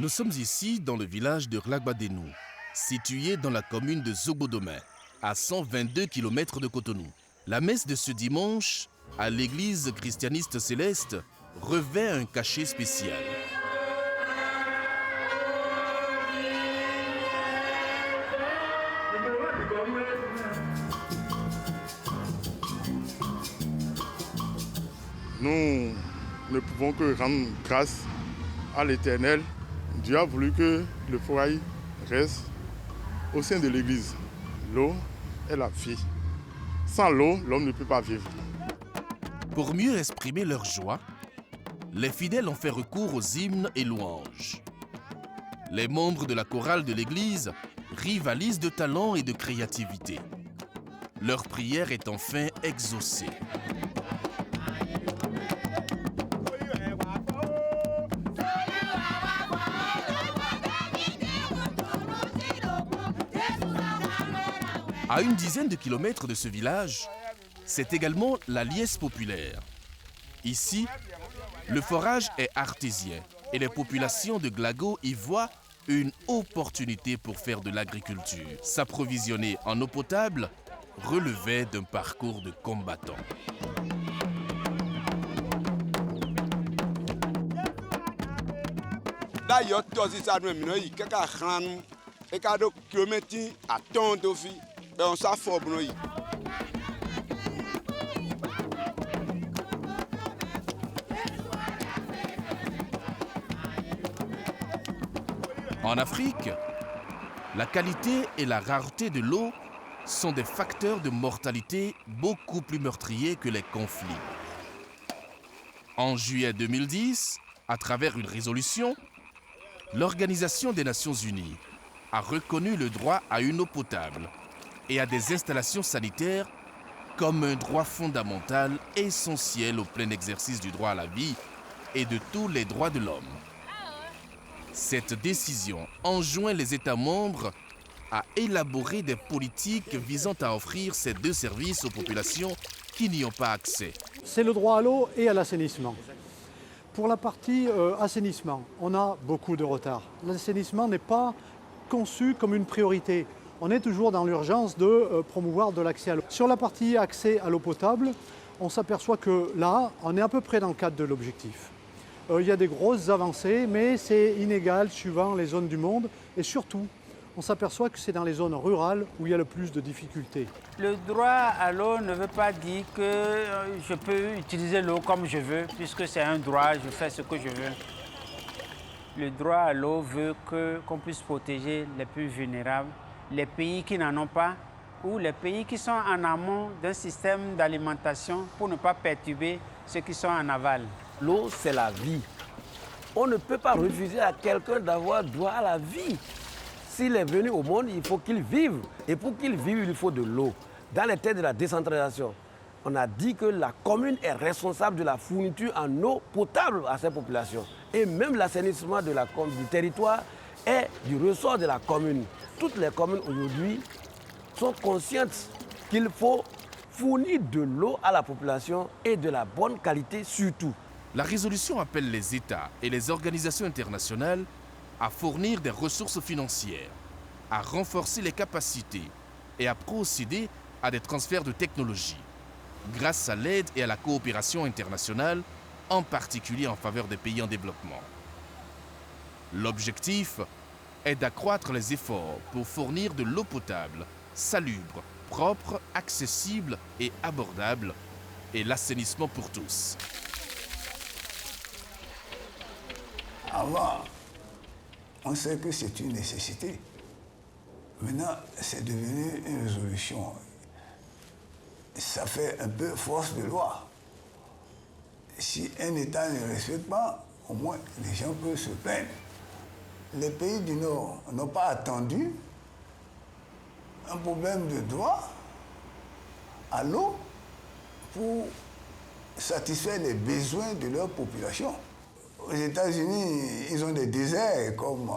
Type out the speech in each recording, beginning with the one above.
Nous sommes ici dans le village de Rlagbadénou, situé dans la commune de Zobodomé, à 122 km de Cotonou. La messe de ce dimanche, à l'église christianiste céleste, revêt un cachet spécial. Nous ne pouvons que rendre grâce à l'Éternel. Dieu a voulu que le foyer reste au sein de l'église. L'eau est la vie. Sans l'eau, l'homme ne peut pas vivre. Pour mieux exprimer leur joie, les fidèles ont fait recours aux hymnes et louanges. Les membres de la chorale de l'église rivalisent de talent et de créativité. Leur prière est enfin exaucée. À une dizaine de kilomètres de ce village, c'est également la liesse populaire. Ici, le forage est artésien et les populations de Glago y voient une opportunité pour faire de l'agriculture. S'approvisionner en eau potable relevait d'un parcours de combattant. En Afrique, la qualité et la rareté de l'eau sont des facteurs de mortalité beaucoup plus meurtriers que les conflits. En juillet 2010, à travers une résolution, l'Organisation des Nations Unies a reconnu le droit à une eau potable et à des installations sanitaires comme un droit fondamental essentiel au plein exercice du droit à la vie et de tous les droits de l'homme. Cette décision enjoint les États membres à élaborer des politiques visant à offrir ces deux services aux populations qui n'y ont pas accès. C'est le droit à l'eau et à l'assainissement. Pour la partie assainissement, on a beaucoup de retard. L'assainissement n'est pas conçu comme une priorité. On est toujours dans l'urgence de promouvoir de l'accès à l'eau. Sur la partie accès à l'eau potable, on s'aperçoit que là, on est à peu près dans le cadre de l'objectif. Il y a des grosses avancées, mais c'est inégal suivant les zones du monde. Et surtout, on s'aperçoit que c'est dans les zones rurales où il y a le plus de difficultés. Le droit à l'eau ne veut pas dire que je peux utiliser l'eau comme je veux, puisque c'est un droit, je fais ce que je veux. Le droit à l'eau veut qu'on puisse protéger les plus vulnérables, les pays qui n'en ont pas, ou les pays qui sont en amont d'un système d'alimentation pour ne pas perturber ceux qui sont en aval. L'eau, c'est la vie. On ne peut pas refuser à quelqu'un d'avoir droit à la vie. S'il est venu au monde, il faut qu'il vive. Et pour qu'il vive, il faut de l'eau. Dans les termes de la décentralisation, on a dit que la commune est responsable de la fourniture en eau potable à ces populations. Et même l'assainissement du territoire est du ressort de la commune. Toutes les communes aujourd'hui sont conscientes qu'il faut fournir de l'eau à la population et de la bonne qualité surtout. La résolution appelle les États et les organisations internationales à fournir des ressources financières, à renforcer les capacités et à procéder à des transferts de technologies, grâce à l'aide et à la coopération internationale, en particulier en faveur des pays en développement. L'objectif est d'accroître les efforts pour fournir de l'eau potable, salubre, propre, accessible et abordable, et l'assainissement pour tous. Avant, on sait que c'est une nécessité. Maintenant, c'est devenu une résolution. Ça fait un peu force de loi. Si un État ne respecte pas, au moins les gens peuvent se plaindre. Les pays du Nord n'ont pas attendu un problème de droit à l'eau pour satisfaire les besoins de leur population. Aux États-Unis, ils ont des déserts comme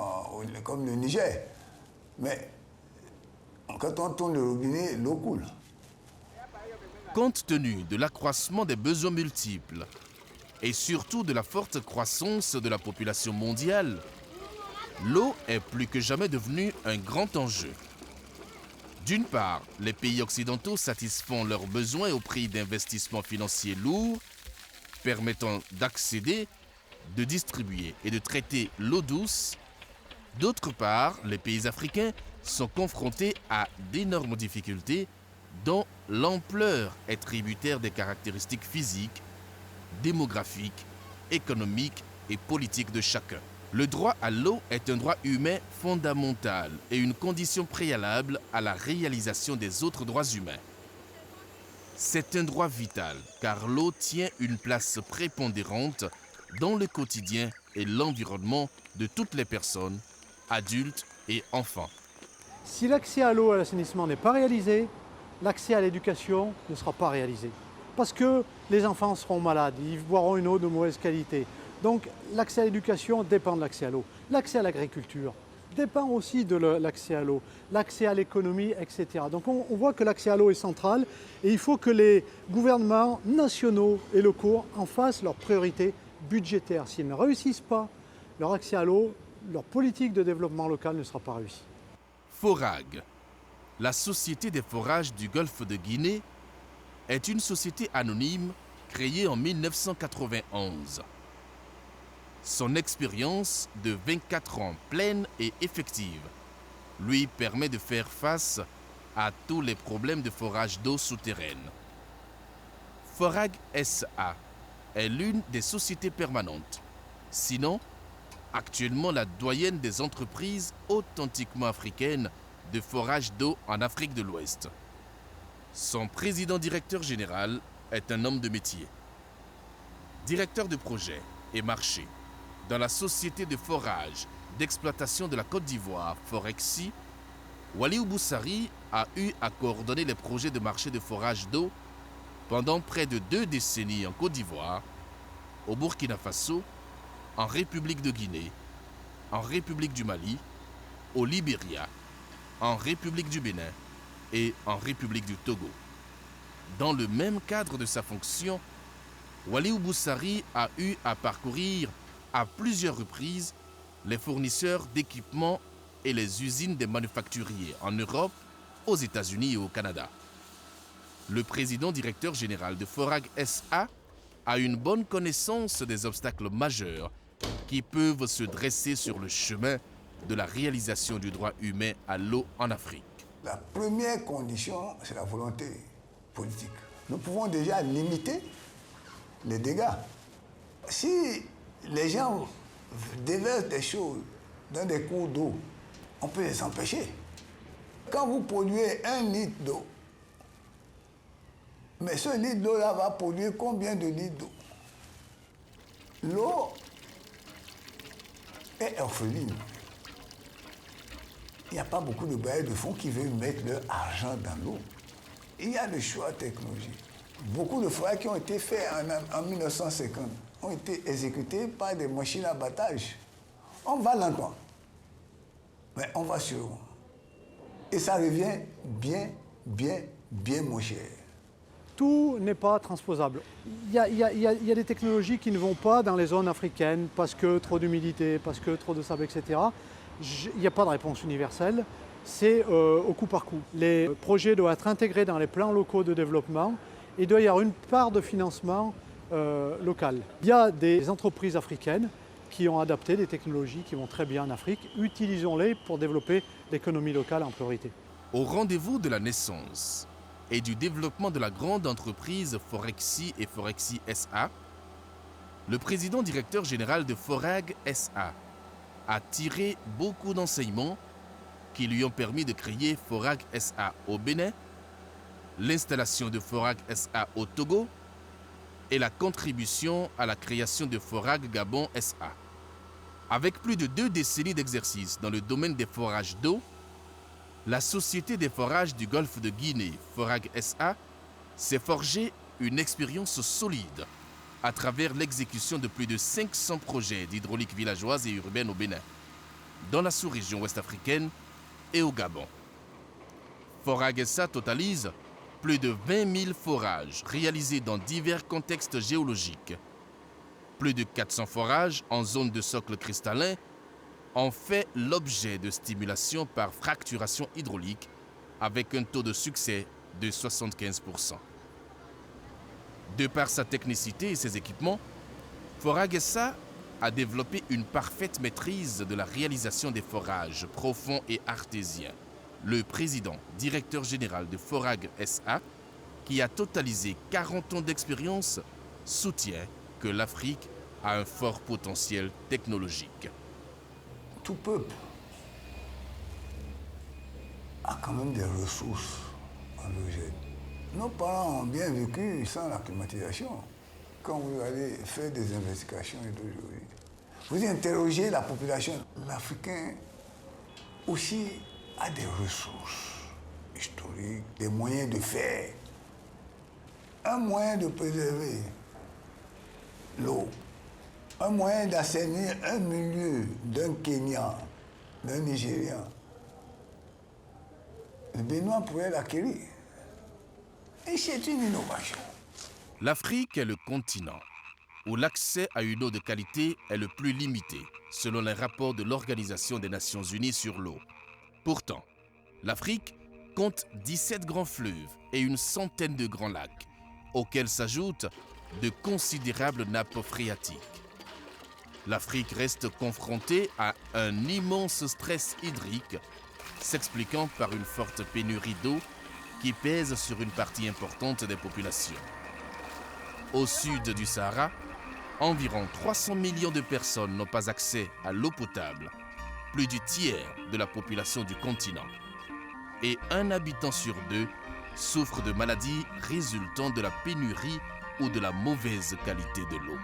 le Niger. Mais quand on tourne le robinet, l'eau coule. Compte tenu de l'accroissement des besoins multiples et surtout de la forte croissance de la population mondiale, L'eau est plus que jamais devenue un grand enjeu. D'une part, les pays occidentaux satisfont leurs besoins au prix d'investissements financiers lourds, permettant d'accéder, de distribuer et de traiter l'eau douce. D'autre part, les pays africains sont confrontés à d'énormes difficultés dont l'ampleur est tributaire des caractéristiques physiques, démographiques, économiques et politiques de chacun. Le droit à l'eau est un droit humain fondamental et une condition préalable à la réalisation des autres droits humains. C'est un droit vital car l'eau tient une place prépondérante dans le quotidien et l'environnement de toutes les personnes, adultes et enfants. Si l'accès à l'eau et à l'assainissement n'est pas réalisé, l'accès à l'éducation ne sera pas réalisé. Parce que les enfants seront malades, ils boiront une eau de mauvaise qualité. Donc l'accès à l'éducation dépend de l'accès à l'eau. L'accès à l'agriculture dépend aussi de l'accès à l'eau, l'accès à l'économie, etc. Donc on voit que l'accès à l'eau est central et il faut que les gouvernements nationaux et locaux en fassent leur priorité budgétaire. S'ils ne réussissent pas leur accès à l'eau, leur politique de développement local ne sera pas réussie. Forag, la Société des forages du Golfe de Guinée, est une société anonyme créée en 1991. Son expérience de 24 ans pleine et effective lui permet de faire face à tous les problèmes de forage d'eau souterraine. Forag SA est l'une des sociétés permanentes, sinon actuellement la doyenne des entreprises authentiquement africaines de forage d'eau en Afrique de l'Ouest. Son président-directeur général est un homme de métier. Directeur de projet et marché dans la société de forage d'exploitation de la Côte d'Ivoire, Forexi, Waliou Boussari a eu à coordonner les projets de marché de forage d'eau pendant près de 2 décennies en Côte d'Ivoire, au Burkina Faso, en République de Guinée, en République du Mali, au Libéria, en République du Bénin et en République du Togo. Dans le même cadre de sa fonction, Waliou Boussari a eu à parcourir à plusieurs reprises les fournisseurs d'équipements et les usines des manufacturiers en Europe, aux États-Unis et au Canada. Le président directeur général de Forag SA a une bonne connaissance des obstacles majeurs qui peuvent se dresser sur le chemin de la réalisation du droit humain à l'eau en Afrique. La première condition, c'est la volonté politique. Nous pouvons déjà limiter les dégâts. Si les gens déversent des choses dans des cours d'eau, on peut les empêcher. Quand vous polluez 1 litre d'eau, mais ce litre d'eau-là va polluer combien de litres d'eau? L'eau est orpheline. Il n'y a pas beaucoup de bailleurs de fonds qui veulent mettre leur argent dans l'eau. Il y a le choix technologique. Beaucoup de forages qui ont été faits en 1950 ont été exécutés par des machines à battage. On va lentement, mais on va sûrement. Et ça revient bien moins cher. Tout n'est pas transposable. Il y a des technologies qui ne vont pas dans les zones africaines parce que trop d'humidité, parce que trop de sable, etc. Il n'y a pas de réponse universelle. C'est au coup par coup. Les projets doivent être intégrés dans les plans locaux de développement et il doit y avoir une part de financement local. Il y a des entreprises africaines qui ont adapté des technologies qui vont très bien en Afrique. Utilisons-les pour développer l'économie locale en priorité. Au rendez-vous de la naissance et du développement de la grande entreprise Forexi et Forexi SA, le président directeur général de Forag SA a tiré beaucoup d'enseignements qui lui ont permis de créer Forag SA au Bénin, l'installation de Forag SA au Togo et la contribution à la création de Forag Gabon SA. Avec plus de 2 décennies d'exercice dans le domaine des forages d'eau, la Société des forages du Golfe de Guinée, Forag SA, s'est forgée une expérience solide à travers l'exécution de plus de 500 projets d'hydraulique villageoise et urbaine au Bénin, dans la sous-région ouest-africaine et au Gabon. Forag SA totalise plus de 20 000 forages réalisés dans divers contextes géologiques, plus de 400 forages en zone de socle cristallin ont fait l'objet de stimulation par fracturation hydraulique avec un taux de succès de 75%. De par sa technicité et ses équipements, Foragessa a développé une parfaite maîtrise de la réalisation des forages profonds et artésiens. Le président, directeur général de Forag SA, qui a totalisé 40 ans d'expérience, soutient que l'Afrique a un fort potentiel technologique. Tout peuple a quand même des ressources en l'objet. Nos parents ont bien vécu sans la climatisation. Quand vous allez faire des investigations aujourd'hui, vous interrogez la population. L'Africain aussi a des ressources historiques, des moyens de faire. Un moyen de préserver l'eau, un moyen d'assainir un milieu d'un Kenyan, d'un Nigérian. Le Bénin pourrait l'acquérir. Et c'est une innovation. L'Afrique est le continent où l'accès à une eau de qualité est le plus limité, selon les rapports de l'Organisation des Nations Unies sur l'eau. Pourtant, l'Afrique compte 17 grands fleuves et une centaine de grands lacs, auxquels s'ajoutent de considérables nappes phréatiques. L'Afrique reste confrontée à un immense stress hydrique, s'expliquant par une forte pénurie d'eau qui pèse sur une partie importante des populations. Au sud du Sahara, environ 300 millions de personnes n'ont pas accès à l'eau potable, plus du tiers de la population du continent. Et un habitant sur deux souffre de maladies résultant de la pénurie ou de la mauvaise qualité de l'eau.